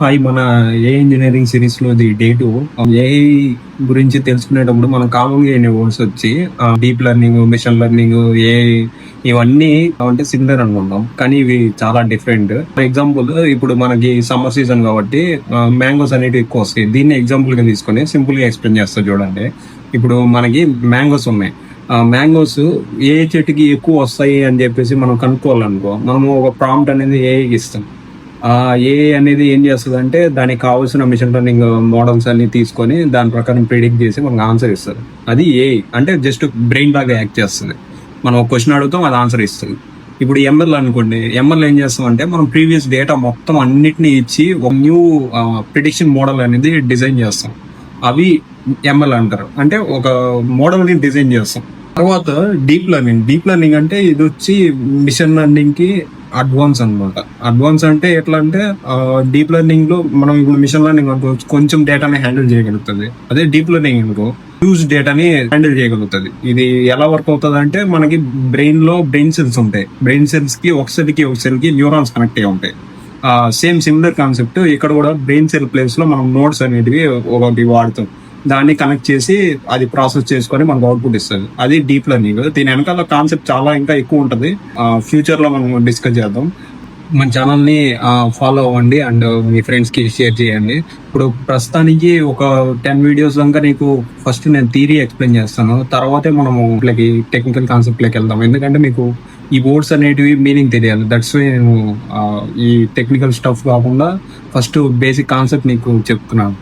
మన ఏ engineering series లోది డే 2 ఏఐ గురించి తెలుసుకునేటప్పుడు మనం కామన్ గా అయిన వర్డ్స్ వచ్చి deep learning, machine learning, AI ఇవన్నీ అంటే సిమిలర్ అనుకుంటాం, కానీ ఇవి చాలా డిఫరెంట్. ఫర్ ఎగ్జాంపుల్, ఇప్పుడు మనకి సమ్మర్ సీజన్ కాబట్టి మ్యాంగోస్ అనేవి ఎక్కువ వస్తాయి. దీన్ని ఎగ్జాంపుల్ గా తీసుకొని సింపుల్ గా ఎక్స్ప్లెయిన్ చేస్తా చూడండి. ఇప్పుడు మనకి మ్యాంగోస్ ఉన్నాయి. మ్యాంగోస్ ఏ చెట్టుకి ఎక్కువ వస్తాయి అని చెప్పేసి మనం కనుక్కోవాలనుకో, మనము ఒక ప్రాంప్ట్ అనేది ఏఐకి ఇస్తాం. ఏఐ అనేది ఏం చేస్తుంది అంటే దానికి కావాల్సిన మిషన్ లెర్నింగ్ మోడల్స్ అన్ని తీసుకొని దాని ప్రకారం ప్రిడిక్ట్ చేసి మనకు ఆన్సర్ ఇస్తుంది. అది ఏఐ అంటే జస్ట్ బ్రెయిన్ లాగా యాక్ట్ చేస్తుంది. మనం ఒక క్వశ్చన్ అడుగుతాం, అది ఆన్సర్ ఇస్తుంది. ఇప్పుడు ఎంఎల్ అనుకోండి, ఎంఎల్ ఏం చేస్తాం అంటే మనం ప్రీవియస్ డేటా మొత్తం అన్నిటిని ఇచ్చి ఒక న్యూ ప్రిడిక్షన్ మోడల్ అనేది డిజైన్ చేస్తాం. అవి ఎంఎల్ అంటారు. అంటే ఒక మోడల్ ని డిజైన్ చేస్తాం. తర్వాత డీప్ లెర్నింగ్ అంటే ఇది వచ్చి మిషన్ లెర్నింగ్ కి అడ్వాన్స్ అన్నమాట. అడ్వాన్స్ అంటే ఎట్లా అంటే డీప్ లెర్నింగ్ లో మనం ఇప్పుడు మిషన్ లెర్నింగ్ అనుకో కొంచెం డేటాని హ్యాండిల్ చేయగలుగుతుంది. అదే డీప్ లెర్నింగ్ అనుకో హ్యూజ్ డేటాని హ్యాండిల్ చేయగలుగుతుంది. ఇది ఎలా వర్క్ అవుతుంది అంటే మనకి బ్రెయిన్ లో బ్రెయిన్ సెల్స్ ఉంటాయి. బ్రెయిన్ సెల్స్ కి ఒక సెల్ కి న్యూరాన్స్ కనెక్ట్ అయ్యి ఉంటాయి. సేమ్ సిమిలర్ కాన్సెప్ట్ ఇక్కడ కూడా బ్రెయిన్ సెల్ ప్లేస్ లో మనం నోట్స్ అనేటివి ఒకటి వాడతాం. దాన్ని కనెక్ట్ చేసి అది ప్రాసెస్ చేసుకొని మనకు అవుట్పుట్ ఇస్తుంది. అది డీప్ లెర్నింగ్. దీని వెనకాల కాన్సెప్ట్ చాలా ఇంకా ఎక్కువ ఉంటుంది. ఫ్యూచర్ లో మనం డిస్కస్ చేద్దాం. మన ఛానల్ ని ఫాలో అవ్వండి అండ్ మీ ఫ్రెండ్స్ కి షేర్ చేయండి. ఇప్పుడు ప్రస్తుతానికి ఒక 10 వీడియోస్ దాకా నీకు ఫస్ట్ నేను థియరీ ఎక్స్ప్లెయిన్ చేస్తాను, తర్వాతే మనము టెక్నికల్ కాన్సెప్ట్ లోకి వెళ్దాం. ఎందుకంటే మీకు ఈ వర్డ్స్ అనేటివి మీనింగ్ తెలియాలి. దట్స్ వై నేను ఈ టెక్నికల్ స్టఫ్ కాకుండా ఫస్ట్ బేసిక్ కాన్సెప్ట్ నీకు చెప్తున్నాను.